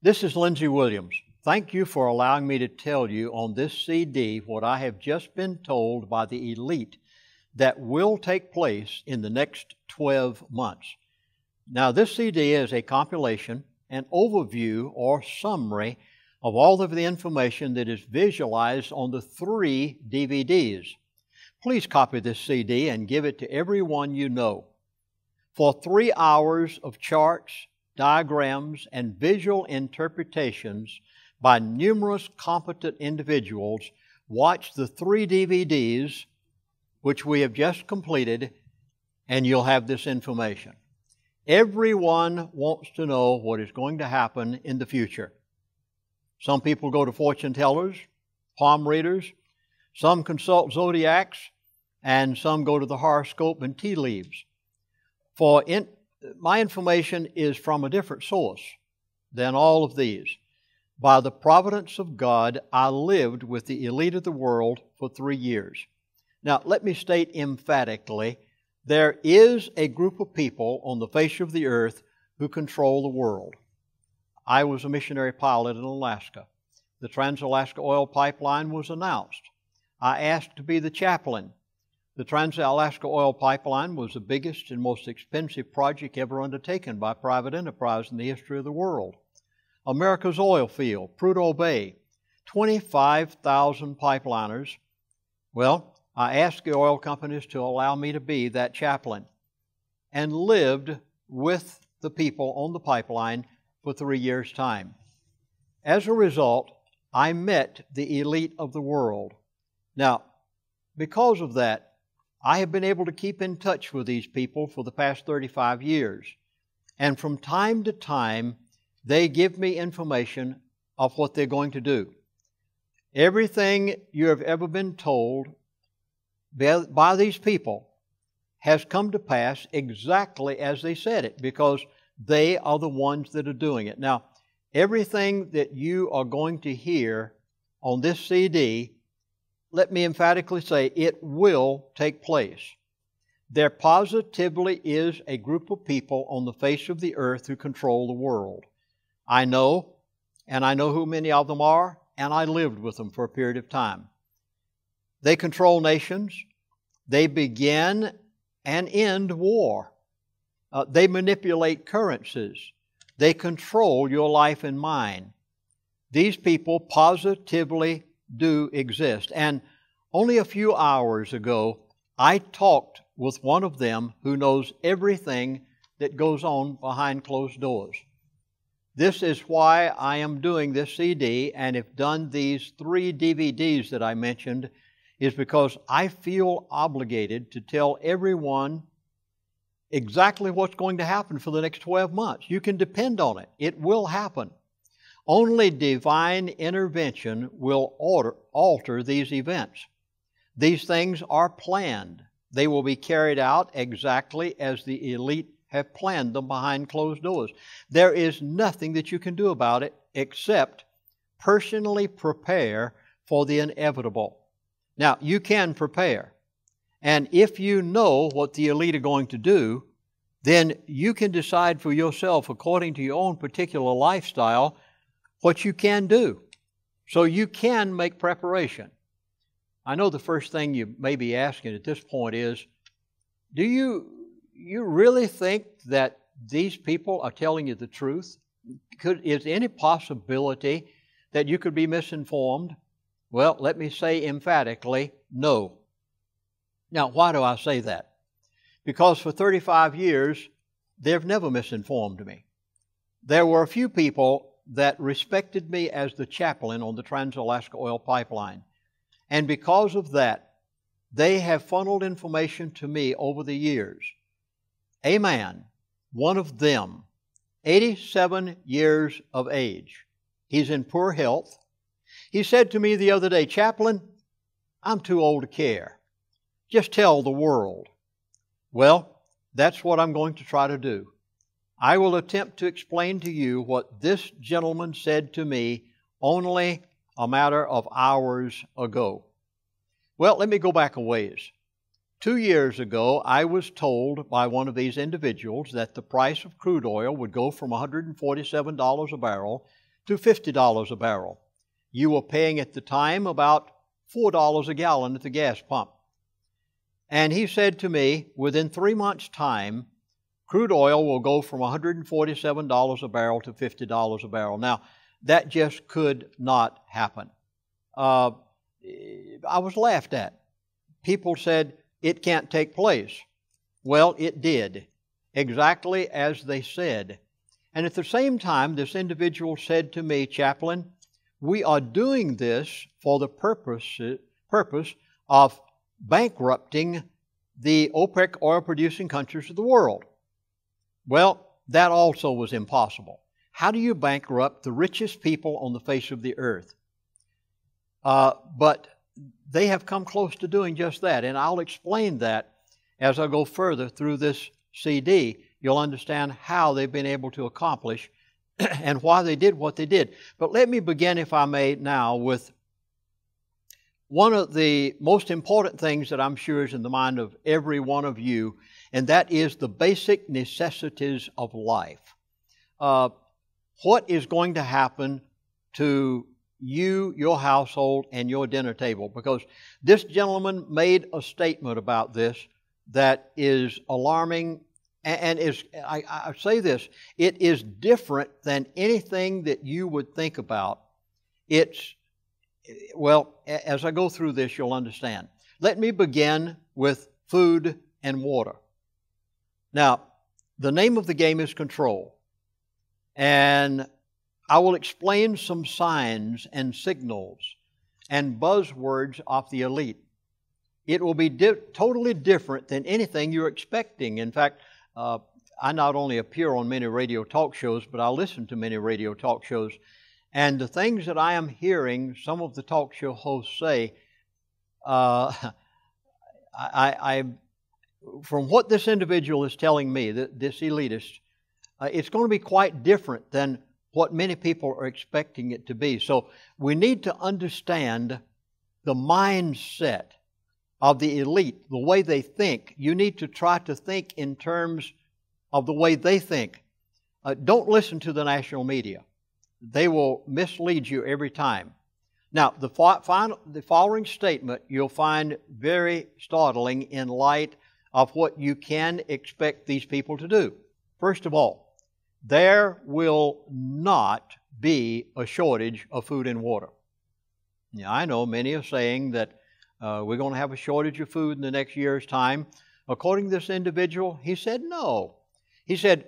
This is Lindsey Williams. Thank you for allowing me to tell you on this CD what I have just been told by the elite that will take place in the next 12 months. Now, this CD is a compilation, an overview or summary of all of the information that is visualized on the 3 DVDs. Please copy this CD and give it to everyone you know. For 3 hours of charts, diagrams, and visual interpretations by numerous competent individuals, watch the 3 DVDs which we have just completed, and you'll have this information. Everyone wants to know what is going to happen in the future. Some people go to fortune tellers, palm readers, some consult zodiacs, and some go to the horoscope and tea leaves. My information is from a different source than all of these. By the providence of God, I lived with the elite of the world for 3 years. Now, let me state emphatically, there is a group of people on the face of the earth who control the world. I was a missionary pilot in Alaska. The Trans-Alaska Oil Pipeline was announced. I asked to be the chaplain. The Trans-Alaska Oil Pipeline was the biggest and most expensive project ever undertaken by private enterprise in the history of the world. America's oil field, Prudhoe Bay, 25,000 pipeliners. Well, I asked the oil companies to allow me to be that chaplain and lived with the people on the pipeline for 3 years' time. As a result, I met the elite of the world. Now, because of that, I have been able to keep in touch with these people for the past 35 years. And from time to time, they give me information of what they're going to do. Everything you have ever been told by these people has come to pass exactly as they said it, because they are the ones that are doing it. Now, everything that you are going to hear on this CD, let me emphatically say, it will take place. There positively is a group of people on the face of the earth who control the world. I know, and I know who many of them are, and I lived with them for a period of time. They control nations. They begin and end war. They manipulate currencies. They control your life and mine. These people positively do exist. And only a few hours ago, I talked with one of them who knows everything that goes on behind closed doors. This is why I am doing this CD and have done these 3 DVDs that I mentioned, is because I feel obligated to tell everyone exactly what's going to happen for the next 12 months. You can depend on it. It will happen. Only divine intervention will alter these events. These things are planned. They will be carried out exactly as the elite have planned them behind closed doors. There is nothing that you can do about it except personally prepare for the inevitable. Now, you can prepare. And if you know what the elite are going to do, then you can decide for yourself, according to your own particular lifestyle, what you can do. So you can make preparation. I know the first thing you may be asking at this point is, do you really think that these people are telling you the truth? Is there any possibility that you could be misinformed? Well, let me say emphatically, no. Now, why do I say that? Because for 35 years, they've never misinformed me. There were a few people that respected me as the chaplain on the Trans-Alaska Oil Pipeline. And because of that, they have funneled information to me over the years. A man, one of them, 87 years of age. He's in poor health. He said to me the other day, "Chaplain, I'm too old to care. Just tell the world." Well, that's what I'm going to try to do. I will attempt to explain to you what this gentleman said to me only a matter of hours ago. Well, let me go back a ways. 2 years ago, I was told by one of these individuals that the price of crude oil would go from $147 a barrel to $50 a barrel. You were paying at the time about $4 a gallon at the gas pump. And he said to me, within 3 months' time, crude oil will go from $147 a barrel to $50 a barrel. Now, that just could not happen. I was laughed at. People said, it can't take place. Well, it did, exactly as they said. And at the same time, this individual said to me, Chaplain, we are doing this for the purpose of bankrupting the OPEC oil-producing countries of the world. Well, that also was impossible. How do you bankrupt the richest people on the face of the earth? But they have come close to doing just that, and I'll explain that as I go further through this CD. You'll understand how they've been able to accomplish and why they did what they did. But let me begin, if I may, now with one of the most important things that I'm sure is in the mind of every one of you, and that is the basic necessities of life. What is going to happen to you, your household, and your dinner table? Because this gentleman made a statement about this that is alarming, and I say this, it is different than anything that you would think about. Well, as I go through this, you'll understand. Let me begin with food and water. Now, the name of the game is control. And I will explain some signs and signals and buzzwords of the elite. It will be totally different than anything you're expecting. In fact, I not only appear on many radio talk shows, but I listen to many radio talk shows. And the things that I am hearing some of the talk show hosts say, from what this individual is telling me, this elitist, it's going to be quite different than what many people are expecting it to be. So we need to understand the mindset of the elite, the way they think. You need to try to think in terms of the way they think. Don't listen to the national media. They will mislead you every time. Now, the following statement you'll find very startling in light of what you can expect these people to do. First of all, there will not be a shortage of food and water. Now, I know many are saying that we're going to have a shortage of food in the next year's time. According to this individual, he said no. He said,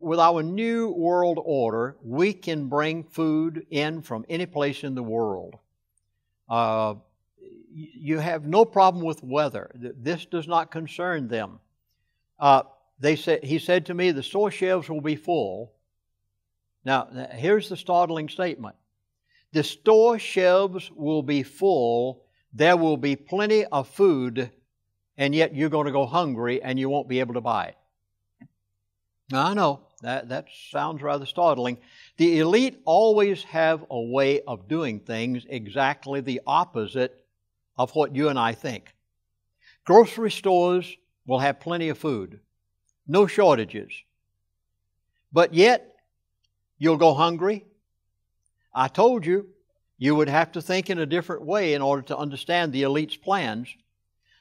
with our new world order, we can bring food in from any place in the world. You have no problem with weather. This does not concern them. He said to me, the store shelves will be full. Now, here's the startling statement. The store shelves will be full. There will be plenty of food, and yet you're going to go hungry and you won't be able to buy it. Now, I know that sounds rather startling. The elite always have a way of doing things exactly the opposite of what you and I think. Grocery stores will have plenty of food, no shortages. But yet, you'll go hungry. I told you, you would have to think in a different way in order to understand the elite's plans.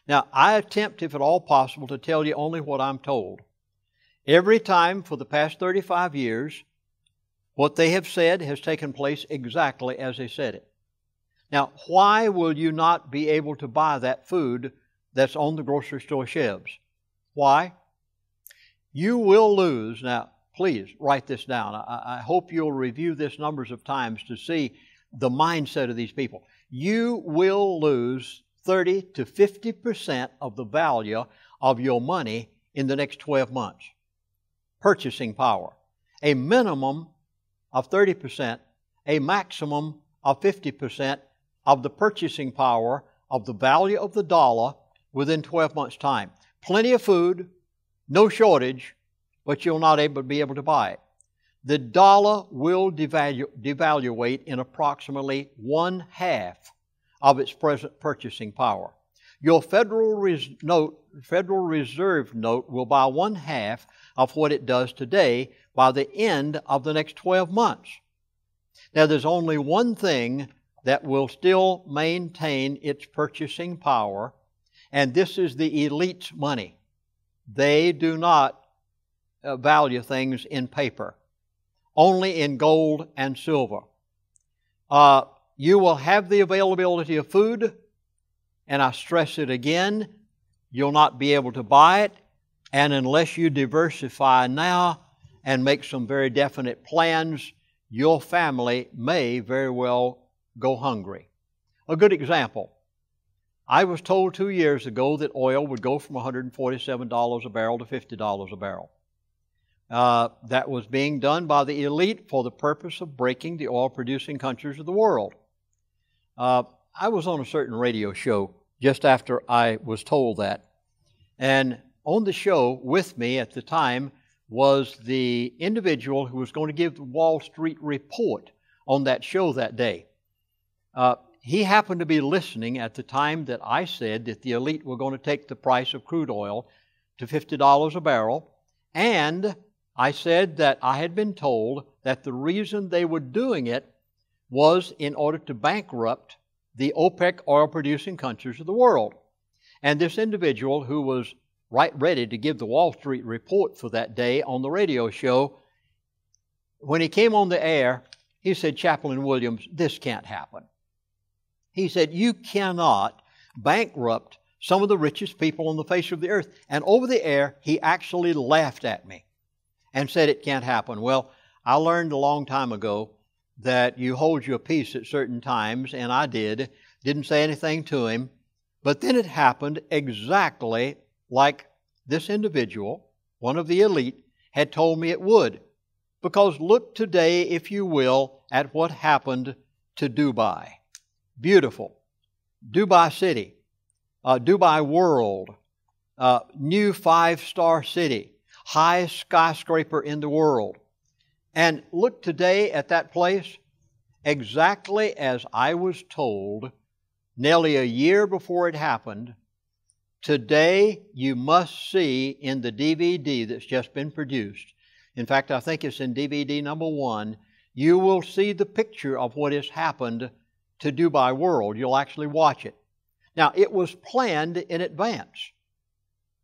Now, I attempt, if at all possible, to tell you only what I'm told. Every time for the past 35 years, what they have said has taken place exactly as they said it. Now, why will you not be able to buy that food that's on the grocery store shelves? Why? You will lose. Now, please write this down. I hope you'll review this numbers of times to see the mindset of these people. You will lose 30 to 50% of the value of your money in the next 12 months. Purchasing power. A minimum of 30%, a maximum of 50% of the purchasing power of the value of the dollar within 12 months' time. Plenty of food, no shortage, but you'll not be able to buy it. The dollar will devaluate in approximately 1/2 of its present purchasing power. Your Federal Reserve note will buy 1/2 of what it does today by the end of the next 12 months. Now, there's only one thing that will still maintain its purchasing power, and this is the elite's money. They do not value things in paper, only in gold and silver. You will have the availability of food, and I stress it again, you'll not be able to buy it, and unless you diversify now and make some very definite plans, your family may very well go hungry. A good example, I was told 2 years ago that oil would go from $147 a barrel to $50 a barrel. That was being done by the elite for the purpose of breaking the oil-producing countries of the world. I was on a certain radio show just after I was told that. And on the show with me at the time was the individual who was going to give the Wall Street report on that show that day. He happened to be listening at the time that I said that the elite were going to take the price of crude oil to $50 a barrel, and I said that I had been told that the reason they were doing it was in order to bankrupt the OPEC oil-producing countries of the world. And this individual, who was right ready to give the Wall Street report for that day on the radio show, when he came on the air, he said, "Chaplain Williams, this can't happen." He said, "You cannot bankrupt some of the richest people on the face of the earth." And over the air, he actually laughed at me and said it can't happen. Well, I learned a long time ago that you hold your peace at certain times, and I didn't say anything to him. But then it happened exactly like this individual, one of the elite, had told me it would. Because look today, if you will, at what happened to Dubai. Beautiful. Dubai City, Dubai World, new 5-star city, highest skyscraper in the world. And look today at that place, exactly as I was told nearly a year before it happened. Today you must see in the DVD that's just been produced, in fact I think it's in DVD number 1, you will see the picture of what has happened to Dubai World. You'll actually watch it. Now, it was planned in advance,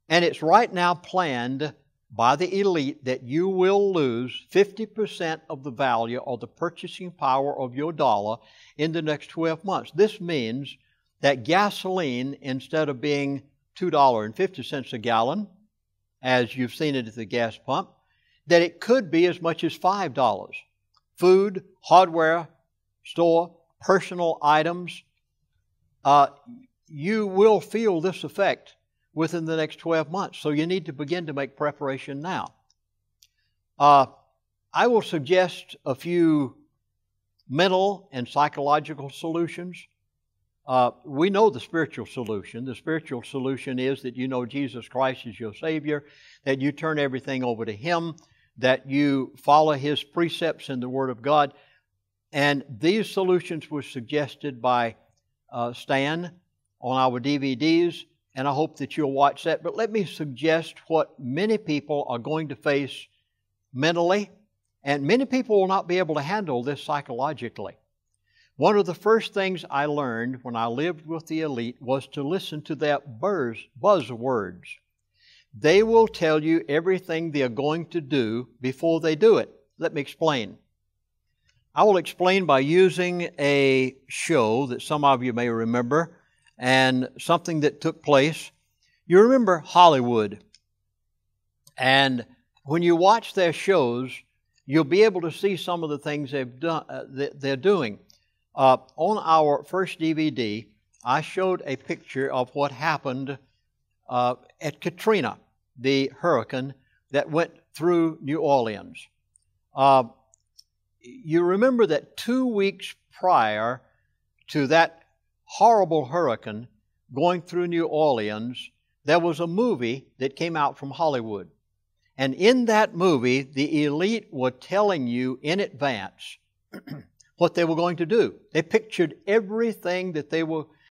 and it's right now planned by the elite that you will lose 50% of the value or the purchasing power of your dollar in the next 12 months. This means that gasoline, instead of being $2.50 a gallon, as you've seen it at the gas pump, that it could be as much as $5. Food, hardware, store, personal items, you will feel this effect within the next 12 months. So you need to begin to make preparation now. I will suggest a few mental and psychological solutions. We know the spiritual solution. The spiritual solution is that you know Jesus Christ is your Savior, that you turn everything over to Him, that you follow His precepts in the Word of God. And these solutions were suggested by Stan on our DVDs, and I hope that you'll watch that. But let me suggest what many people are going to face mentally, and many people will not be able to handle this psychologically. One of the first things I learned when I lived with the elite was to listen to their buzzwords. They will tell you everything they are going to do before they do it. Let me explain. I will explain by using a show that some of you may remember, and something that took place. You remember Hollywood. And when you watch their shows, you'll be able to see some of the things they're doing. On our first DVD, I showed a picture of what happened at Katrina, the hurricane that went through New Orleans. You remember that 2 weeks prior to that horrible hurricane going through New Orleans, there was a movie that came out from Hollywood. And in that movie, the elite were telling you in advance what they were going to do. They pictured everything that they were